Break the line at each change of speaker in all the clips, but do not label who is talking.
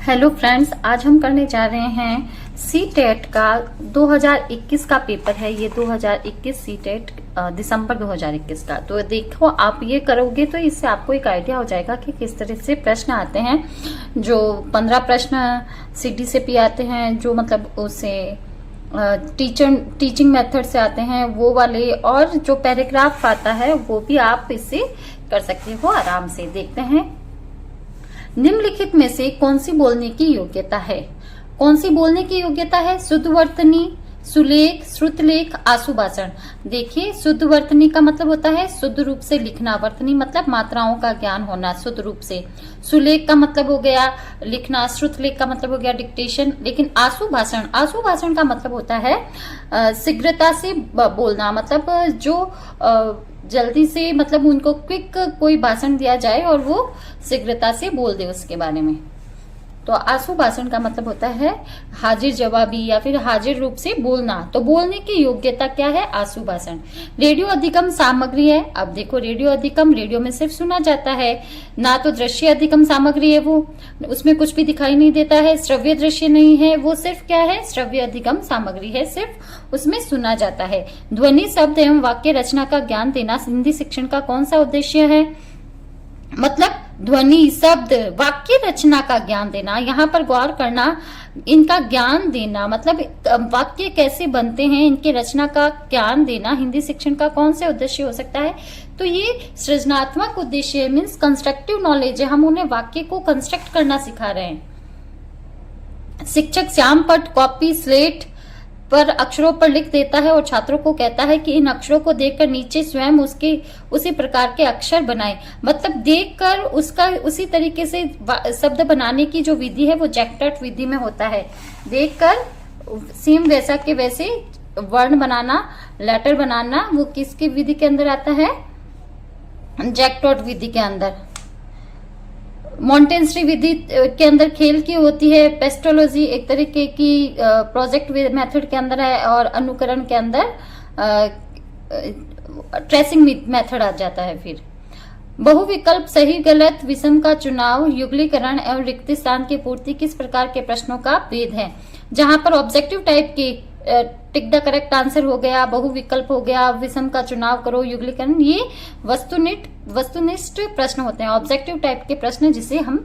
Hello friends, आज हम करने जा रहे हैं सीटेट का 2021 का पेपर है। ये 2021 सीटेट दिसंबर 2021 का। तो देखो, आप ये करोगे तो इससे आपको एक आइडिया हो जाएगा कि किस तरह से प्रश्न आते हैं। जो 15 प्रश्न सीटी से भी आते हैं, जो मतलब उसे टीचिंग मेथड से आते हैं वो वाले, और जो पैराग्राफ आता है वो भी आप इससे कर सकते हो आराम से। देखते हैं, निम्नलिखित में से कौन सी बोलने की योग्यता है? कौन सी बोलने की योग्यता है? शुद्ध वर्तनी, सुलेख, श्रुतलेख, आशुभाषण। देखिए, शुद्ध वर्तनी का मतलब होता है शुद्ध रूप से लिखना। वर्तनी मतलब मात्राओं का ज्ञान होना शुद्ध रूप से। सुलेख का मतलब हो गया लिखना। श्रुतलेख का मतलब हो गया डिक्टेशन। लेकिन आशुभाषण, आशुभाषण का मतलब होता है शीघ्रता से बोलना। मतलब जो जल्दी से, मतलब उनको क्विक कोई भाषण दिया जाए और वो शीघ्रता से बोल दे उसके बारे में। तो आशुभाषण का मतलब होता है हाजिर जवाबी या फिर हाजिर रूप से बोलना। तो बोलने की योग्यता क्या है? आशुभाषण। रेडियो अधिगम सामग्री है। अब देखो, रेडियो अधिगम, रेडियो में सिर्फ सुना जाता है, ना तो दृश्य अधिगम सामग्री है, वो उसमें कुछ भी दिखाई नहीं देता है। श्रव्य दृश्य नहीं है, वो सिर्फ क्या है? श्रव्य अधिगम सामग्री है, सिर्फ उसमें सुना जाता है। ध्वनि, शब्द एवं वाक्य रचना का ज्ञान देना हिंदी शिक्षण का कौन सा उद्देश्य है? मतलब ध्वनि, शब्द, वाक्य रचना का ज्ञान देना। यहाँ पर गौर करना, इनका ज्ञान देना, मतलब वाक्य कैसे बनते हैं, इनकी रचना का ज्ञान देना हिंदी शिक्षण का कौन से उद्देश्य हो सकता है? तो ये सृजनात्मक उद्देश्य मीन्स कंस्ट्रक्टिव नॉलेज है। हम उन्हें वाक्य को कंस्ट्रक्ट करना सिखा रहे हैं। शिक्षक श्याम पट, कॉपी, स्लेट पर अक्षरों पर लिख देता है और छात्रों को कहता है कि इन अक्षरों को देखकर नीचे स्वयं उसके उसी प्रकार के अक्षर बनाएं। मतलब देखकर उसका उसी तरीके से शब्द बनाने की जो विधि है वो जैक्टॉट विधि में होता है। देखकर सेम वैसा के वैसे वर्ण बनाना, लेटर बनाना, वो किसकी विधि के अंदर आता है? जैक्टॉट विधि के अंदर। मॉन्टेसरी विधि के अंदर खेल की होती है। पेस्टोलॉजी एक तरीके की प्रोजेक्ट मेथड के अंदर है, और अनुकरण के अंदर ट्रेसिंग मेथड आ जाता है। फिर बहुविकल्प, सही गलत, विषम का चुनाव, युगलीकरण एवं रिक्त स्थान की पूर्ति किस प्रकार के प्रश्नों का भेद है? जहां पर ऑब्जेक्टिव टाइप की टिक द करेक्ट आंसर हो गया, बहुविकल्प हो गया, विषम का चुनाव करो, युगलीकरण, ये वस्तुनिष्ठ प्रश्न होते हैं, ऑब्जेक्टिव टाइप के प्रश्न जिसे हम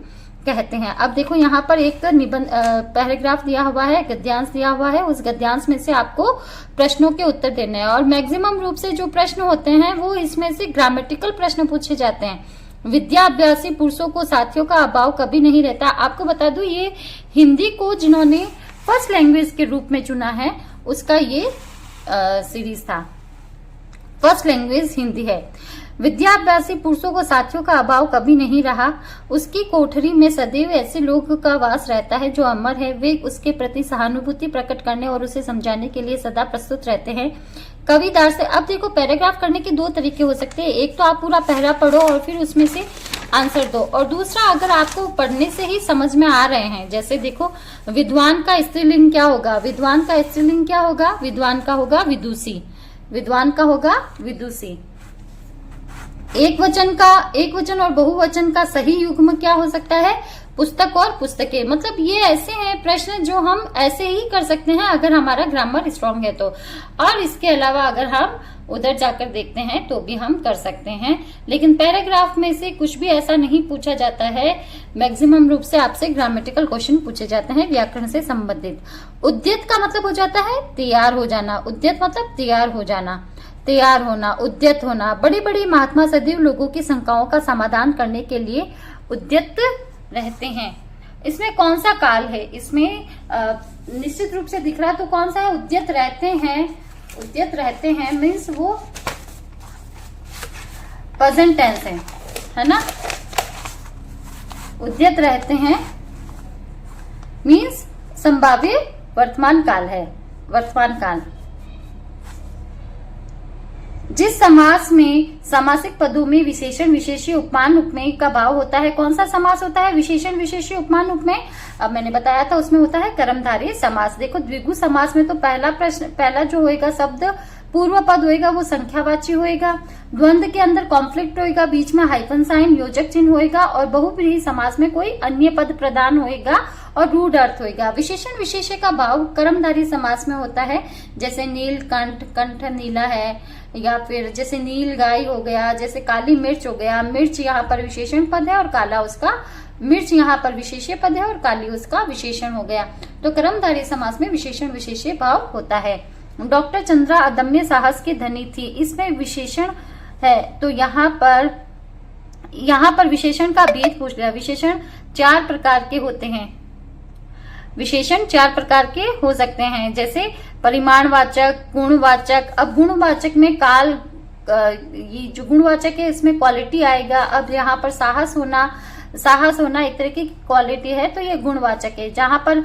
कहते हैं। अब देखो, यहाँ पर एक निबंध पैराग्राफ दिया हुआ है, गद्यांश दिया हुआ है। उस गद्यांश में से आपको प्रश्नों के उत्तर देने हैं, और मैक्सिमम रूप से जो प्रश्न होते हैं वो इसमें से ग्रामेटिकल प्रश्न पूछे जाते हैं। विद्याभ्यासी पुरुषों को साथियों का अभाव कभी नहीं रहता। आपको बता दूं, ये हिंदी को जिन्होंने फर्स्ट लैंग्वेज के रूप में चुना है उसका ये सीरीज था। फर्स्ट लैंग्वेज हिंदी है। विद्याभ्यासी पुरुषों को साथियों का अभाव कभी नहीं रहा। उसकी कोठरी में सदैव ऐसे लोगों का वास रहता है जो अमर है। वे उसके प्रति सहानुभूति प्रकट करने और उसे समझाने के लिए सदा प्रस्तुत रहते हैं। कविदार से, अब देखो, पैराग्राफ करने के दो तरीके हो सकते हैं। एक तो आप पूरा पहरा पढ़ो और फिर उसमें से आंसर दो, और दूसरा अगर आपको पढ़ने से ही समझ में आ रहे हैं, जैसे देखो, विद्वान का स्त्रीलिंग क्या होगा? विद्वान का स्त्रीलिंग क्या होगा? विद्वान का होगा विदुषी। विद्वान का होगा विदुषी। एक वचन और बहुवचन का सही युग्म क्या हो सकता है? पुस्तक और पुस्तकें। मतलब ये ऐसे हैं प्रश्न जो हम ऐसे ही कर सकते हैं अगर हमारा ग्रामर स्ट्रांग है तो। और इसके अलावा अगर हम उधर जाकर देखते हैं तो भी हम कर सकते हैं। लेकिन पैराग्राफ में से कुछ भी ऐसा नहीं पूछा जाता है। मैक्सिमम रूप से आपसे ग्रामेटिकल क्वेश्चन पूछे जाते हैं व्याकरण से संबंधित। उद्यत का मतलब हो जाता है तैयार हो जाना। उद्यत मतलब तैयार हो जाना, तैयार होना, उद्यत होना। बड़ी बड़ी महात्मा सदैव लोगों की शंकाओं का समाधान करने के लिए उद्यत रहते हैं। इसमें कौन सा काल है? इसमें निश्चित रूप से दिख रहा, तो कौन सा है? उद्यत रहते हैं। उद्यत रहते हैं मीन्स वो प्रेजेंट टेंस है ना? उद्यत रहते हैं मीन्स संभाव्य वर्तमान काल है, वर्तमान काल। जिस समास में समासिक पदों में विशेषण, विशेष्य, उपमान, उपमेय का भाव होता है, कौन सा समास होता है? विशेषण, विशेष्य, उपमान, उपमेय। अब मैंने बताया था उसमें होता है कर्मधारय समास। देखो, द्विगु समास में तो पहला जो होएगा शब्द पूर्व पद होएगा वो संख्यावाची होएगा, द्वंद्व के अंदर कॉन्फ्लिक्ट होएगा, बीच में हाइफन साइन योजक चिन्ह होएगा और बहुव्रीहि समास में कोई अन्य पद प्रदान होएगा और रूढ़ अर्थ होएगा। विशेषण विशेष्य का भाव कर्मधारय समास में होता है, जैसे नीलकंठ, कंठ नीला है, या फिर जैसे नील गाय हो गया, जैसे काली मिर्च हो गया, मिर्च यहाँ पर विशेषण पद है और काला उसका, मिर्च यहाँ पर विशेष्य पद है और काली उसका विशेषण हो गया। तो कर्मधारय समास में विशेषण विशेष्य भाव होता है। डॉक्टर चंद्रा अदम्य साहस की धनी थी, इसमें विशेषण है, तो यहाँ पर विशेषण का भेद पूछ लिया। विशेषण 4 प्रकार के होते हैं, विशेषण 4 प्रकार के हो सकते हैं, जैसे परिमाणवाचक, गुणवाचक। अब गुणवाचक में काल, ये जो गुणवाचक है इसमें क्वालिटी आएगा। अब यहाँ पर साहस होना एक तरह की क्वालिटी है, तो ये गुणवाचक है। जहां पर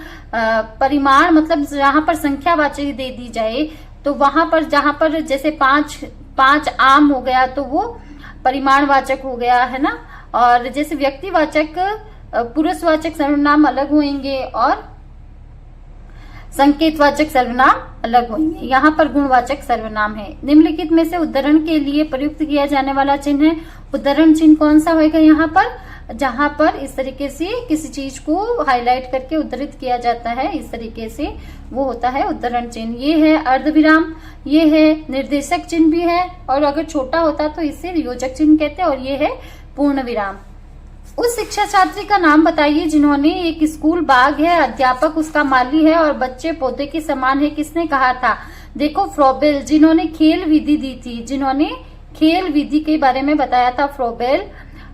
परिमाण मतलब जहां पर संख्यावाचक दे दी जाए, तो वहां पर जहां पर जैसे 5 आम हो गया तो वो परिमाणवाचक हो गया, है ना। और जैसे व्यक्तिवाचक, पुरुषवाचक सर्वनाम अलग होंगे और संकेतवाचक सर्वनाम अलग होंगे। यहाँ पर गुणवाचक सर्वनाम है। निम्नलिखित में से उद्धरण के लिए प्रयुक्त किया जाने वाला चिन्ह है। उद्धरण चिन्ह कौन सा होगा यहाँ पर, जहां पर इस तरीके से किसी चीज को हाईलाइट करके उद्धृत किया जाता है, इस तरीके से वो होता है उद्धरण चिन्ह। ये है अर्धविराम, ये है निर्देशक चिन्ह भी है, और अगर छोटा होता तो इसे योजक चिन्ह कहते हैं, और ये है पूर्ण विराम। उस शिक्षा छात्री का नाम बताइए जिन्होंने, एक स्कूल बाग है, अध्यापक उसका माली है और बच्चे पौधे के समान है, किसने कहा था। देखो फ्रोबेल, जिन्होंने खेल विधि दी थी, जिन्होंने खेल विधि के बारे में बताया था, फ्रोबेल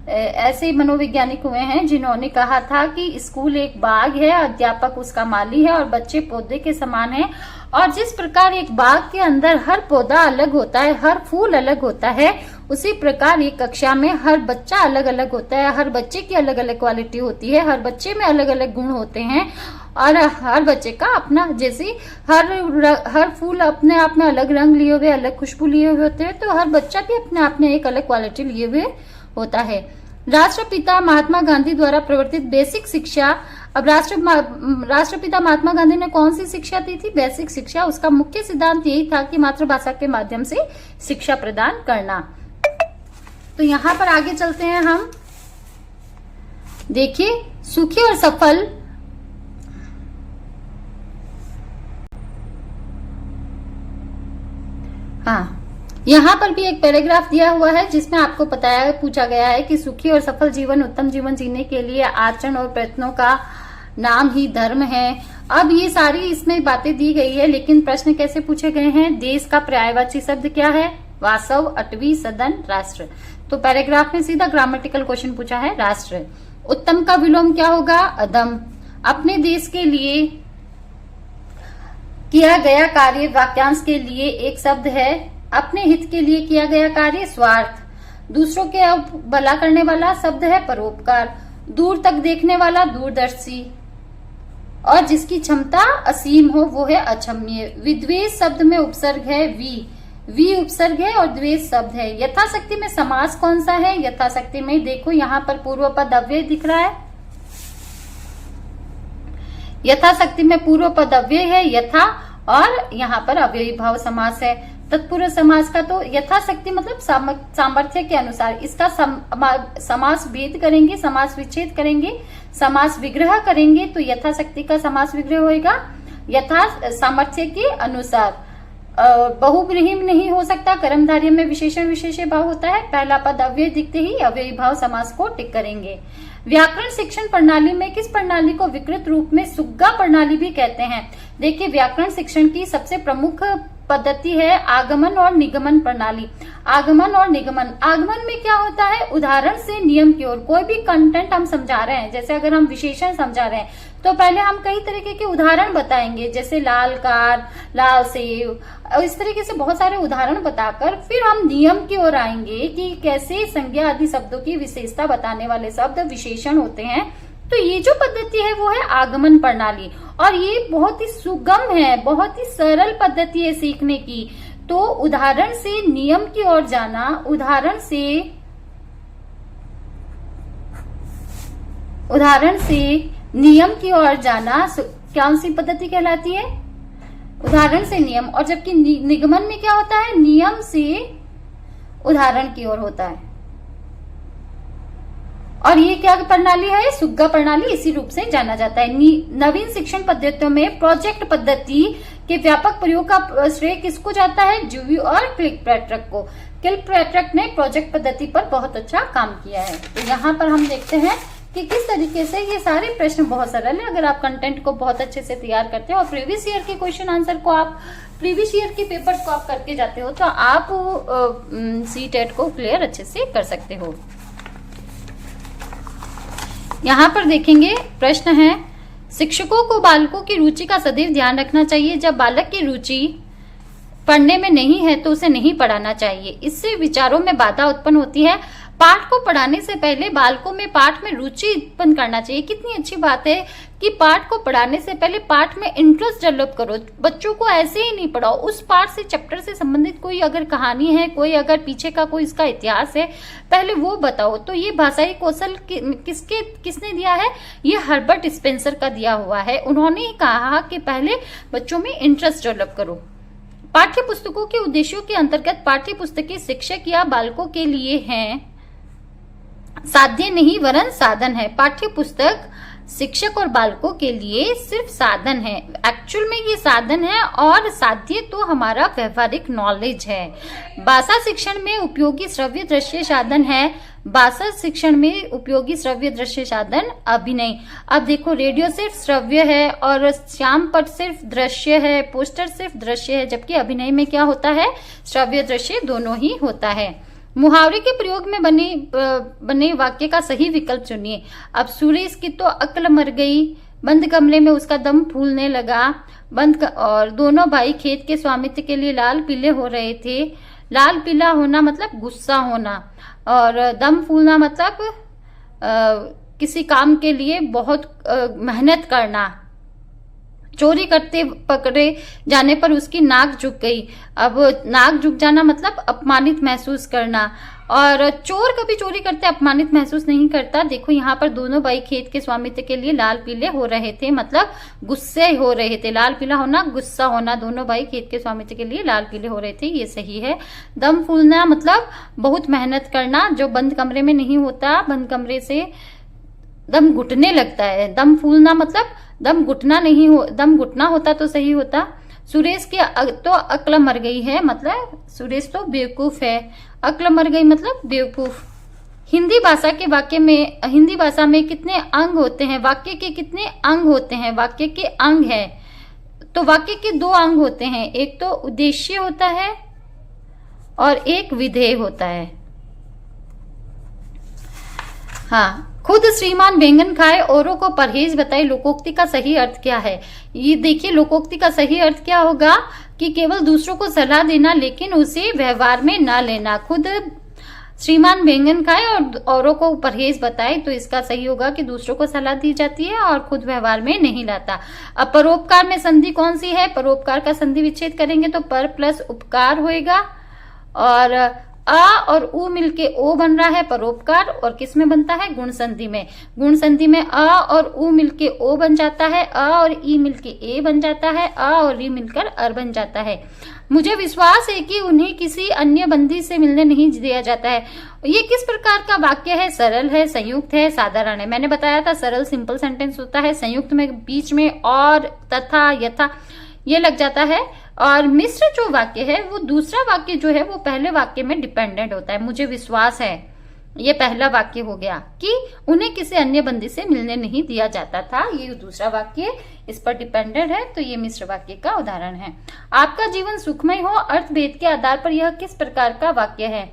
ऐसे मनोवैज्ञानिक हुए हैं जिन्होंने कहा था कि स्कूल एक बाग है, अध्यापक उसका माली है और बच्चे पौधे के समान हैं। और जिस प्रकार एक बाग के अंदर हर पौधा अलग होता है, हर फूल अलग होता है, उसी प्रकार एक कक्षा में हर बच्चा अलग अलग होता है, हर बच्चे की अलग अलग क्वालिटी होती है, हर बच्चे में अलग अलग गुण होते हैं, और हर बच्चे का अपना, जैसे हर फूल अपने आप में अलग रंग लिए हुए, अलग खुशबू लिए हुए होते हैं, तो हर बच्चा भी अपने आप में एक अलग क्वालिटी लिए हुए होता है। राष्ट्रपिता महात्मा गांधी द्वारा प्रवर्तित बेसिक शिक्षा। अब राष्ट्रपिता महात्मा गांधी ने कौन सी शिक्षा दी थी, बेसिक शिक्षा। उसका मुख्य सिद्धांत यही था कि मातृभाषा के माध्यम से शिक्षा प्रदान करना। तो यहाँ पर आगे चलते हैं हम, देखिए सुखी और सफल, हाँ यहाँ पर भी एक पैराग्राफ दिया हुआ है जिसमें आपको पूछा गया है कि सुखी और सफल जीवन, उत्तम जीवन जीने के लिए आचरण और प्रयत्नों का नाम ही धर्म है। अब ये सारी इसमें बातें दी गई है, लेकिन प्रश्न कैसे पूछे गए हैं। देश का पर्यायवाची शब्द क्या है, वासव, अटवी, सदन, राष्ट्र। तो पैराग्राफ में सीधा ग्रामेटिकल क्वेश्चन पूछा है, राष्ट्र। उत्तम का विलोम क्या होगा, अधम। अपने देश के लिए किया गया कार्य वाक्यांश के लिए एक शब्द है, अपने हित के लिए किया गया कार्य स्वार्थ। दूसरों के भला करने वाला शब्द है परोपकार। दूर तक देखने वाला दूरदर्शी, और जिसकी क्षमता असीम हो वो है अक्षम्य। विद्वेष शब्द में उपसर्ग है वी उपसर्ग है और द्वेष शब्द है। यथाशक्ति में समास कौन सा है, यथाशक्ति में देखो यहाँ पर पूर्व पद अव्यय दिख रहा है, यथाशक्ति में पूर्व पद अव्यय है यथा, और यहाँ पर अव्ययी भाव समास है। तत्पुरुष समास का तो यथाशक्ति मतलब सामर्थ्य के अनुसार, इसका समास भेद करेंगे, समास विच्छेद करेंगे, समास विग्रह करेंगे, तो यथाशक्ति का समास विग्रह होएगा यथा सामर्थ्य के अनुसार। बहुब्रीहि नहीं हो सकता, कर्मधारय में विशेषण विशेष्य भाव होता है। पहला पद अव्यय दिखते ही अव्ययी भाव समास को टिक करेंगे। व्याकरण शिक्षण प्रणाली में किस प्रणाली को विकृत रूप में सुग्गा प्रणाली भी कहते हैं। देखिए व्याकरण शिक्षण की सबसे प्रमुख पद्धति है आगमन और निगमन प्रणाली। आगमन और निगमन, आगमन में क्या होता है, उदाहरण से नियम की ओर। कोई भी कंटेंट हम समझा रहे हैं, जैसे अगर हम विशेषण समझा रहे हैं तो पहले हम कई तरीके के उदाहरण बताएंगे, जैसे लाल कार, लाल सेव, इस तरीके से बहुत सारे उदाहरण बताकर फिर हम नियम की ओर आएंगे कि कैसे संज्ञा आदि शब्दों की विशेषता बताने वाले शब्द विशेषण होते हैं। तो ये जो पद्धति है वो है आगमन प्रणाली, और ये बहुत ही सुगम है, बहुत ही सरल पद्धति है सीखने की। तो उदाहरण से नियम की ओर जाना, उदाहरण से नियम की ओर जाना कौन सी पद्धति कहलाती है, उदाहरण से नियम, और जबकि निगमन में क्या होता है, नियम से उदाहरण की ओर होता है। और ये क्या प्रणाली है, सुग्गा प्रणाली, इसी रूप से जाना जाता है। नवीन शिक्षण पद्धतियों में प्रोजेक्ट पद्धति के व्यापक प्रयोग का श्रेय किसको जाता है, ड्यूवी और किल्पैट्रिक को। किल्पैट्रिक ने प्रोजेक्ट पद्धति पर बहुत अच्छा काम किया है। तो यहाँ पर हम देखते हैं कि किस तरीके से ये सारे प्रश्न बहुत सरल है। अगर आप कंटेंट को बहुत अच्छे से तैयार करते हो और प्रीवियस ईयर के क्वेश्चन आंसर को आप, प्रीवियस ईयर के पेपर्स को आप करके जाते हो, तो आप CTET को क्लियर अच्छे से कर सकते हो। यहाँ पर देखेंगे प्रश्न है, शिक्षकों को बालकों की रुचि का सदैव ध्यान रखना चाहिए। जब बालक की रुचि पढ़ने में नहीं है तो उसे नहीं पढ़ाना चाहिए, इससे विचारों में बाधा उत्पन्न होती है। पाठ को पढ़ाने से पहले बालकों में पाठ में रुचि उत्पन्न करना चाहिए। कितनी अच्छी बात है कि पाठ को पढ़ाने से पहले पाठ में इंटरेस्ट डेवलप करो। बच्चों को ऐसे ही नहीं पढ़ाओ, उस पाठ से, चैप्टर से संबंधित कोई अगर कहानी है, कोई अगर पीछे का कोई इसका इतिहास है, पहले वो बताओ। तो ये भाषाई कौशल किसने दिया है, ये हर्बर्ट स्पेंसर का दिया हुआ है। उन्होंने कहा कि पहले बच्चों में इंटरेस्ट डेवलप करो। पाठ्य पुस्तकों के उद्देश्यों के अंतर्गत पाठ्य पुस्तकें शिक्षक या बालकों के लिए हैं, साध्य नहीं वरन साधन है। पाठ्य पुस्तक शिक्षक और बालकों के लिए सिर्फ साधन है, एक्चुअल में ये साधन है, और साध्य तो हमारा व्यवहारिक नॉलेज है। भाषा शिक्षण में उपयोगी श्रव्य दृश्य साधन है। भाषा शिक्षण में उपयोगी श्रव्य दृश्य साधन अभिनय। अब देखो, रेडियो सिर्फ श्रव्य है और श्यामपट सिर्फ दृश्य है, पोस्टर सिर्फ दृश्य है, जबकि अभिनय में क्या होता है, श्रव्य दृश्य दोनों ही होता है। मुहावरे के प्रयोग में बने वाक्य का सही विकल्प चुनिए। अब सुरेश की तो अक्ल मर गई, बंद कमरे में उसका दम फूलने लगा, और दोनों भाई खेत के स्वामित्व के लिए लाल पीले हो रहे थे। लाल पीला होना मतलब गुस्सा होना, और दम फूलना मतलब किसी काम के लिए बहुत मेहनत करना। चोरी करते पकड़े जाने पर उसकी नाक झुक गई। अब नाक झुक जाना मतलब अपमानित महसूस करना, और चोर कभी चोरी करते अपमानित महसूस नहीं करता। देखो यहाँ पर दोनों भाई खेत के स्वामित्व के लिए लाल पीले हो रहे थे, मतलब गुस्से हो रहे थे। लाल पीला होना, गुस्सा होना, दोनों भाई खेत के स्वामित्व के लिए लाल पीले हो रहे थे, ये सही है। दम फूलना मतलब बहुत मेहनत करना, जो बंद कमरे में नहीं होता, बंद कमरे से दम घुटने लगता है। दम फूलना मतलब दम घुटना नहीं हो, दम घुटना होता तो सही होता। सुरेश की तो अक्ल मर गई है, मतलब सुरेश तो बेवकूफ है। अक्ल मर गई मतलब बेवकूफ। हिंदी भाषा में कितने अंग होते हैं, वाक्य के कितने अंग होते हैं, वाक्य के अंग है। तो वाक्य के दो अंग होते हैं, एक तो उद्देश्य होता है और एक विधेय होता है। हाँ, खुद श्रीमान बैंगन खाए औरों को परहेज बताए, लोकोक्ति का सही अर्थ क्या है। ये देखिए, लोकोक्ति का सही अर्थ क्या होगा कि केवल दूसरों को सलाह देना लेकिन उसे व्यवहार में ना लेना। खुद श्रीमान बैंगन खाए और औरों को परहेज बताए, तो इसका सही होगा कि दूसरों को सलाह दी जाती है और खुद व्यवहार में नहीं लाता। अब परोपकार में संधि कौन सी है, परोपकार का संधि विच्छेद करेंगे तो पर प्लस उपकार होएगा, और अ और उ मिलके ओ बन रहा है परोपकार, और किस में बनता है, गुण संधि में। गुण संधि में अ और उ मिलके ओ बन जाता है, अ और ई मिलके ए बन जाता है, अ और ई मिलकर अर बन जाता है। मुझे विश्वास है कि उन्हें किसी अन्य बंदी से मिलने नहीं दिया जाता है। ये किस प्रकार का वाक्य है, सरल है, संयुक्त है, साधारण है। मैंने बताया था सरल सिंपल सेंटेंस होता है, संयुक्त में बीच में और, तथा, यथा ये लग जाता है, और मिश्र जो वाक्य है वो दूसरा वाक्य जो है वो पहले वाक्य में डिपेंडेंट होता है। मुझे विश्वास है, ये पहला वाक्य हो गया कि उन्हें किसी अन्य बंदी से मिलने नहीं दिया जाता था, ये दूसरा वाक्य इस पर डिपेंडेंट है, तो ये मिश्र वाक्य का उदाहरण है। आपका जीवन सुखमय हो, अर्थभेद के आधार पर यह किस प्रकार का वाक्य है।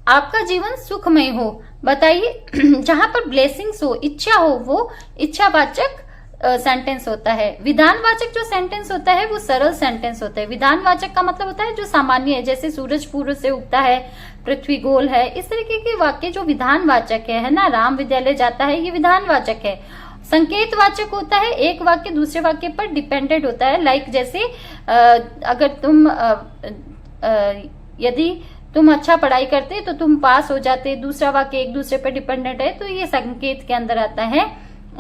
आपका जीवन सुखमय हो, बताइए। जहां पर ब्लेसिंग्स हो, इच्छा हो, वो इच्छावाचक सेंटेंस होता है। विधानवाचक जो सेंटेंस होता है वो सरल सेंटेंस होता है। विधानवाचक का मतलब होता है जो सामान्य है, जैसे सूरज पूर्व से उगता है, पृथ्वी गोल है, इस तरीके के वाक्य जो विधानवाचक है ना, राम विद्यालय जाता है, ये विधानवाचक है। संकेतवाचक होता है, एक वाक्य दूसरे वाक्य पर डिपेंडेंट होता है। लाइक जैसे अगर तुम यदि तुम अच्छा पढ़ाई करते तो तुम पास हो जाते, दूसरा वाक्य एक दूसरे पर डिपेंडेंट है, तो ये संकेत के अंदर आता है।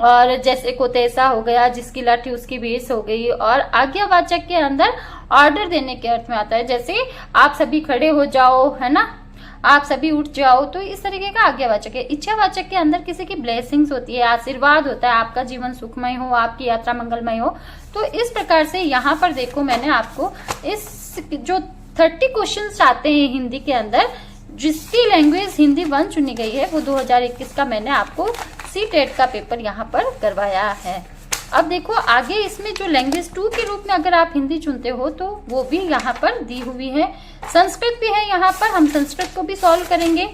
और जैसे कोतेसा हो गया, जिसकी लाठी उसकी भेस हो गई। और आज्ञावाचक के अंदर ऑर्डर देने के अर्थ में आता है, जैसे आप सभी खड़े हो जाओ, है ना, आप सभी उठ जाओ, तो इस तरीके का आज्ञावाचक है। इच्छावाचक के अंदर किसी की ब्लेसिंग्स होती है, आशीर्वाद होता है, आपका जीवन सुखमय हो, आपकी यात्रा मंगलमय हो। तो इस प्रकार से यहाँ पर देखो मैंने आपको इस जो 30 क्वेश्चंस आते हैं हिंदी के अंदर, जिसकी लैंग्वेज हिंदी 1 चुनी गई है, वो 2021 का मैंने आपको CTET का पेपर यहाँ पर करवाया है। अब देखो आगे इसमें जो लैंग्वेज 2 के रूप में अगर आप हिंदी चुनते हो तो वो भी यहाँ पर दी हुई है। संस्कृत भी है यहाँ पर, हम संस्कृत को भी सॉल्व करेंगे।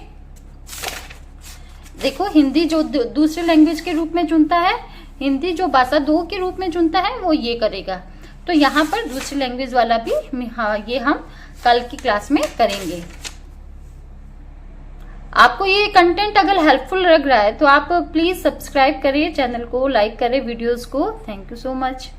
देखो हिंदी जो दूसरे लैंग्वेज के रूप में चुनता है, हिंदी जो भाषा 2 के रूप में चुनता है, वो ये करेगा। तो यहाँ पर दूसरी लैंग्वेज वाला भी हाँ, ये हम कल की क्लास में करेंगे। आपको ये कंटेंट अगर हेल्पफुल लग रहा है तो आप प्लीज सब्सक्राइब करिए चैनल को, लाइक करें वीडियोस को। Thank you so much.